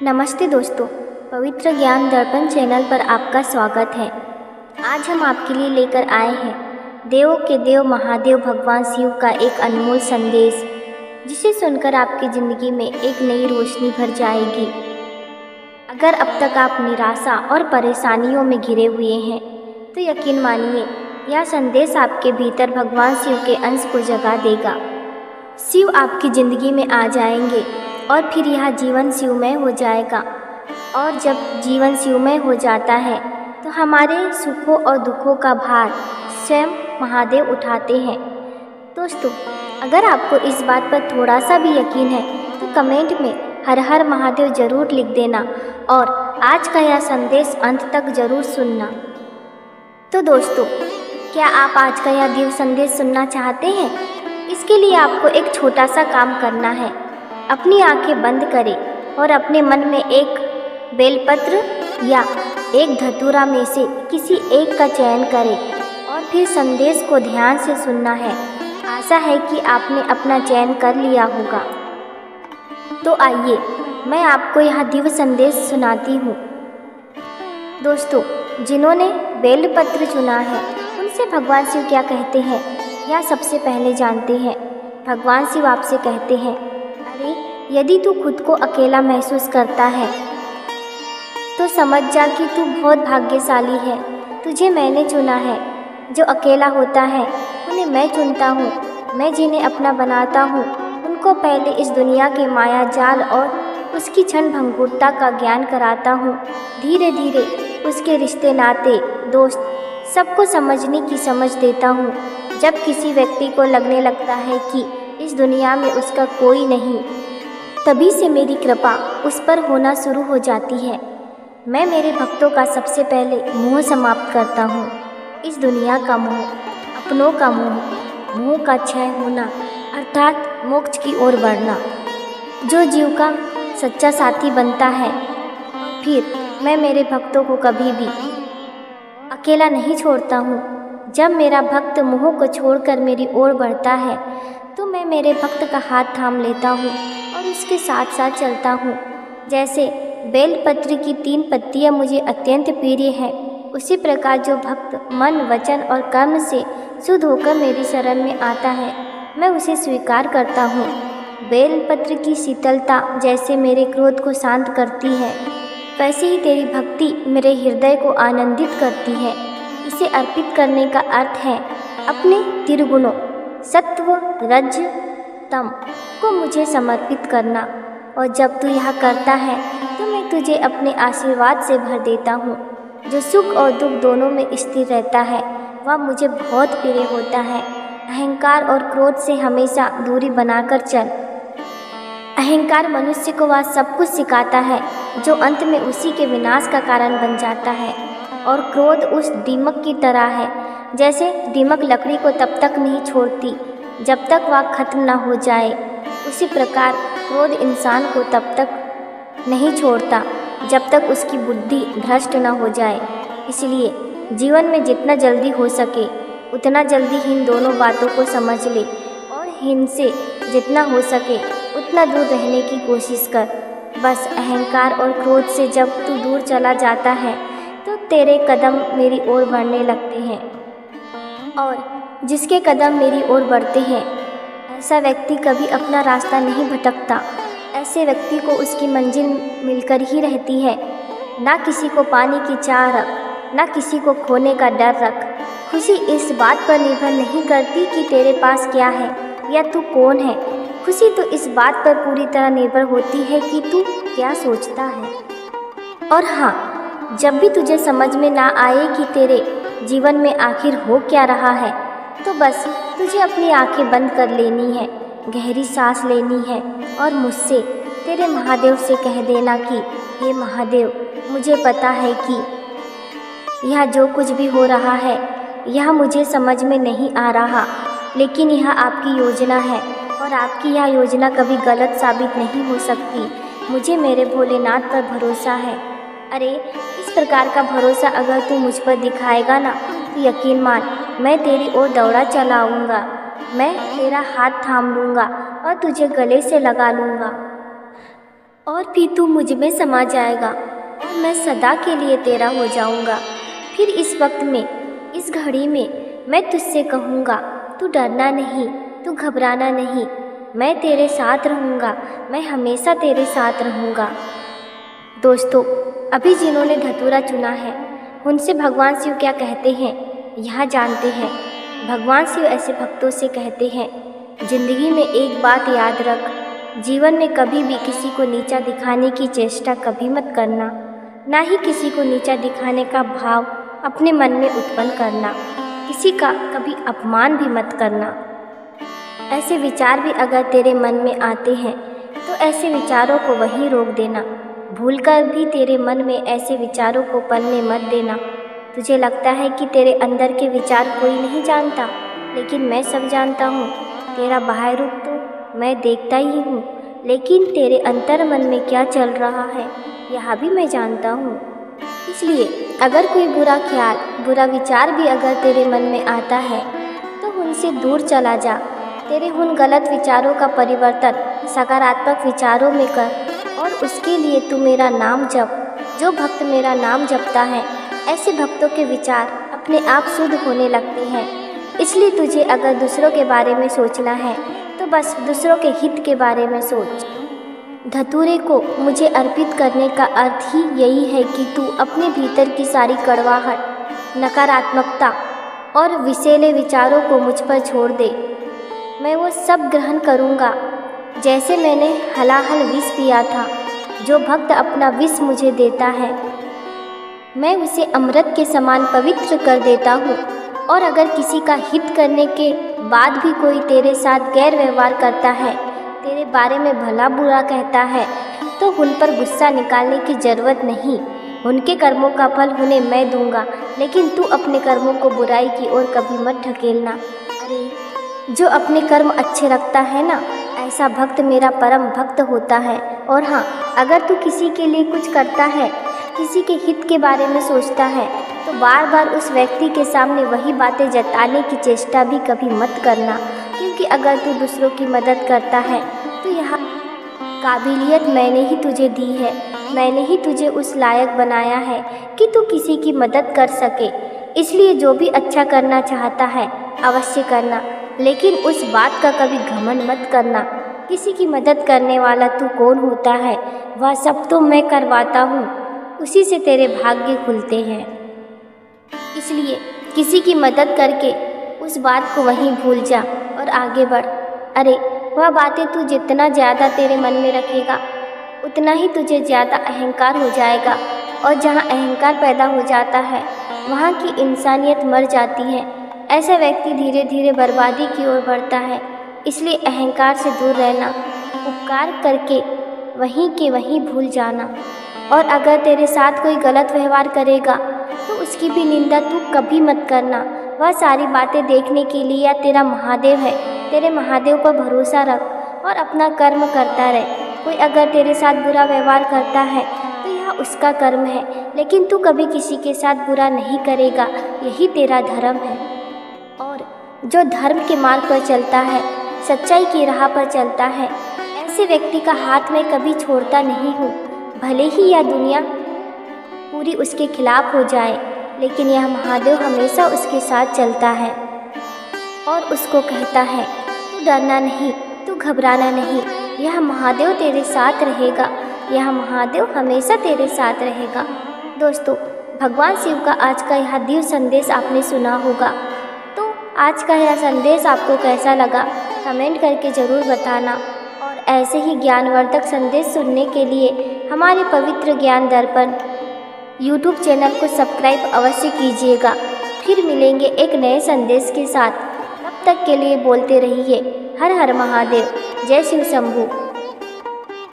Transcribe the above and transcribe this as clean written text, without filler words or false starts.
नमस्ते दोस्तों, पवित्र ज्ञान दर्पण चैनल पर आपका स्वागत है। आज हम आपके लिए लेकर आए हैं देवों के देव महादेव भगवान शिव का एक अनमोल संदेश, जिसे सुनकर आपकी ज़िंदगी में एक नई रोशनी भर जाएगी। अगर अब तक आप निराशा और परेशानियों में घिरे हुए हैं तो यकीन मानिए, यह संदेश आपके भीतर भगवान शिव के अंश को जगा देगा। शिव आपकी ज़िंदगी में आ जाएंगे और फिर यह जीवन शिवमय हो जाएगा। और जब जीवन शिवमय हो जाता है तो हमारे सुखों और दुखों का भार स्वयं महादेव उठाते हैं। दोस्तों, अगर आपको इस बात पर थोड़ा सा भी यकीन है तो कमेंट में हर हर महादेव ज़रूर लिख देना और आज का यह संदेश अंत तक ज़रूर सुनना। तो दोस्तों, क्या आप आज का यह दिव्य संदेश सुनना चाहते हैं? इसके लिए आपको एक छोटा सा काम करना है। अपनी आंखें बंद करें और अपने मन में एक बेलपत्र या एक धतूरा में से किसी एक का चयन करें और फिर संदेश को ध्यान से सुनना है। आशा है कि आपने अपना चयन कर लिया होगा। तो आइए मैं आपको यह दिव्य संदेश सुनाती हूँ। दोस्तों, जिन्होंने बेलपत्र चुना है उनसे भगवान शिव क्या कहते हैं, यह सबसे पहले जानते हैं। भगवान शिव आपसे कहते हैं, अरे यदि तू खुद को अकेला महसूस करता है तो समझ जा कि तू बहुत भाग्यशाली है। तुझे मैंने चुना है। जो अकेला होता है उन्हें मैं चुनता हूँ। मैं जिन्हें अपना बनाता हूँ उनको पहले इस दुनिया के माया जाल और उसकी क्षण भंगुरता का ज्ञान कराता हूँ। धीरे धीरे उसके रिश्ते नाते दोस्त सबको समझने की समझ देता हूँ। जब किसी व्यक्ति को लगने लगता है कि इस दुनिया में उसका कोई नहीं, तभी से मेरी कृपा उस पर होना शुरू हो जाती है। मैं मेरे भक्तों का सबसे पहले मोह समाप्त करता हूँ। इस दुनिया का मोह, अपनों का मोह, मोह का क्षय होना अर्थात मोक्ष की ओर बढ़ना। जो जीव का सच्चा साथी बनता है, फिर मैं मेरे भक्तों को कभी भी अकेला नहीं छोड़ता हूँ। जब मेरा भक्त मोह को छोड़कर मेरी ओर बढ़ता है तो मैं मेरे भक्त का हाथ थाम लेता हूँ और उसके साथ साथ चलता हूँ। जैसे बेलपत्र की 3 पत्तियाँ मुझे अत्यंत प्रिय हैं, उसी प्रकार जो भक्त मन, वचन और कर्म से शुद्ध होकर मेरी शरण में आता है, मैं उसे स्वीकार करता हूँ। बेलपत्र की शीतलता जैसे मेरे क्रोध को शांत करती है, वैसे ही तेरी भक्ति मेरे हृदय को आनंदित करती है। इसे अर्पित करने का अर्थ है अपने त्रिगुणों सत्व, रज, तम को मुझे समर्पित करना। और जब तू यह करता है तो मैं तुझे अपने आशीर्वाद से भर देता हूँ। जो सुख और दुख दोनों में स्थिर रहता है वह मुझे बहुत प्रिय होता है। अहंकार और क्रोध से हमेशा दूरी बनाकर चल। अहंकार मनुष्य को वह सब कुछ सिखाता है जो अंत में उसी के विनाश का कारण बन जाता है। और क्रोध उस दीमक की तरह है, जैसे दीमक लकड़ी को तब तक नहीं छोड़ती जब तक वह खत्म न हो जाए, उसी प्रकार क्रोध इंसान को तब तक नहीं छोड़ता जब तक उसकी बुद्धि भ्रष्ट न हो जाए। इसलिए जीवन में जितना जल्दी हो सके उतना जल्दी इन दोनों बातों को समझ ले और इनसे जितना हो सके उतना दूर रहने की कोशिश कर। बस अहंकार और क्रोध से जब तू दूर चला जाता है तो तेरे कदम मेरी ओर बढ़ने लगते हैं। और जिसके कदम मेरी ओर बढ़ते हैं, ऐसा व्यक्ति कभी अपना रास्ता नहीं भटकता। ऐसे व्यक्ति को उसकी मंजिल मिलकर ही रहती है। ना किसी को पाने की चाह रख, ना किसी को खोने का डर रख। खुशी इस बात पर निर्भर नहीं करती कि तेरे पास क्या है या तू कौन है। खुशी तो इस बात पर पूरी तरह निर्भर होती है कि तू क्या सोचता है। और हाँ, जब भी तुझे समझ में ना आए कि तेरे जीवन में आखिर हो क्या रहा है, तो बस तुझे अपनी आंखें बंद कर लेनी है, गहरी सांस लेनी है और मुझसे, तेरे महादेव से कह देना कि हे महादेव, मुझे पता है कि यह जो कुछ भी हो रहा है यह मुझे समझ में नहीं आ रहा, लेकिन यह आपकी योजना है और आपकी यह योजना कभी गलत साबित नहीं हो सकती। मुझे मेरे भोलेनाथ पर भरोसा है। अरे, इस प्रकार का भरोसा अगर तू मुझ पर दिखाएगा ना तो यकीन मान, मैं तेरी ओर दौड़ा चला आऊँगा। मैं तेरा हाथ थाम लूँगा और तुझे गले से लगा लूँगा और फिर तू मुझ में समा जाएगा और मैं सदा के लिए तेरा हो जाऊंगा। फिर इस वक्त में, इस घड़ी में मैं तुझसे कहूँगा, तू डरना नहीं, तू घबराना नहीं, मैं तेरे साथ रहूँगा, मैं हमेशा तेरे साथ रहूँगा। दोस्तों, अभी जिन्होंने धतूरा चुना है उनसे भगवान शिव क्या कहते हैं यह जानते हैं। भगवान शिव ऐसे भक्तों से कहते हैं, जिंदगी में एक बात याद रख, जीवन में कभी भी किसी को नीचा दिखाने की चेष्टा कभी मत करना, ना ही किसी को नीचा दिखाने का भाव अपने मन में उत्पन्न करना, किसी का कभी अपमान भी मत करना। ऐसे विचार भी अगर तेरे मन में आते हैं तो ऐसे विचारों को वहीं रोक देना, भूलकर भी तेरे मन में ऐसे विचारों को पलने मत देना। तुझे लगता है कि तेरे अंदर के विचार कोई नहीं जानता, लेकिन मैं सब जानता हूँ। तेरा बाह्य रूप तो मैं देखता ही हूँ, लेकिन तेरे अंतर मन में क्या चल रहा है यह भी मैं जानता हूँ। इसलिए अगर कोई बुरा ख्याल, बुरा विचार भी अगर तेरे मन में आता है तो उनसे दूर चला जा। तेरे उन गलत विचारों का परिवर्तन सकारात्मक विचारों में कर और उसके लिए तू मेरा नाम जप। जो भक्त मेरा नाम जपता है, ऐसे भक्तों के विचार अपने आप शुद्ध होने लगते हैं। इसलिए तुझे अगर दूसरों के बारे में सोचना है तो बस दूसरों के हित के बारे में सोच। धतूरे को मुझे अर्पित करने का अर्थ ही यही है कि तू अपने भीतर की सारी कड़वाहट, नकारात्मकता और विषैले विचारों को मुझ पर छोड़ दे। मैं वो सब ग्रहण करूँगा जैसे मैंने हलाहल विष पिया था। जो भक्त अपना विष मुझे देता है मैं उसे अमृत के समान पवित्र कर देता हूँ। और अगर किसी का हित करने के बाद भी कोई तेरे साथ गैर व्यवहार करता है, तेरे बारे में भला बुरा कहता है, तो उन पर गुस्सा निकालने की ज़रूरत नहीं। उनके कर्मों का फल उन्हें मैं दूंगा, लेकिन तू अपने कर्मों को बुराई की ओर कभी मत ढकेलना। अरे जो अपने कर्म अच्छे रखता है ना, ऐसा भक्त मेरा परम भक्त होता है। और हाँ, अगर तू किसी के लिए कुछ करता है, किसी के हित के बारे में सोचता है, तो बार बार उस व्यक्ति के सामने वही बातें जताने की चेष्टा भी कभी मत करना। क्योंकि अगर तू दूसरों की मदद करता है तो यह काबिलियत मैंने ही तुझे दी है। मैंने ही तुझे उस लायक बनाया है कि तू किसी की मदद कर सके। इसलिए जो भी अच्छा करना चाहता है अवश्य करना, लेकिन उस बात का कभी घमंड मत करना। किसी की मदद करने वाला तू कौन होता है, वह सब तो मैं करवाता हूँ, उसी से तेरे भाग्य खुलते हैं। इसलिए किसी की मदद करके उस बात को वहीं भूल जा और आगे बढ़। अरे वह बातें तू जितना ज़्यादा तेरे मन में रखेगा उतना ही तुझे ज़्यादा अहंकार हो जाएगा, और जहाँ अहंकार पैदा हो जाता है वहाँ की इंसानियत मर जाती है। ऐसा व्यक्ति धीरे धीरे बर्बादी की ओर बढ़ता है। इसलिए अहंकार से दूर रहना, उपकार करके वहीं के वहीं भूल जाना। और अगर तेरे साथ कोई गलत व्यवहार करेगा तो उसकी भी निंदा तू कभी मत करना। वह सारी बातें देखने के लिए या तेरा महादेव है, तेरे महादेव पर भरोसा रख और अपना कर्म करता रह। कोई अगर तेरे साथ बुरा व्यवहार करता है तो यह उसका कर्म है, लेकिन तू कभी किसी के साथ बुरा नहीं करेगा, यही तेरा धर्म है। और जो धर्म के मार्ग पर चलता है, सच्चाई की राह पर चलता है, ऐसे व्यक्ति का हाथ मैं कभी छोड़ता नहीं हूँ। भले ही यह दुनिया पूरी उसके खिलाफ हो जाए, लेकिन यह महादेव हमेशा उसके साथ चलता है और उसको कहता है, तू डरना नहीं, तू घबराना नहीं, यह महादेव तेरे साथ रहेगा, यह महादेव हमेशा तेरे साथ रहेगा। दोस्तों, भगवान शिव का आज का यह दिव्य संदेश आपने सुना होगा, तो आज का यह संदेश आपको कैसा लगा कमेंट करके ज़रूर बताना। और ऐसे ही ज्ञानवर्धक संदेश सुनने के लिए हमारे पवित्र ज्ञान दर्पण यूट्यूब चैनल को सब्सक्राइब अवश्य कीजिएगा। फिर मिलेंगे एक नए संदेश के साथ। तब तक के लिए बोलते रहिए हर हर महादेव, जय शिव शंभू।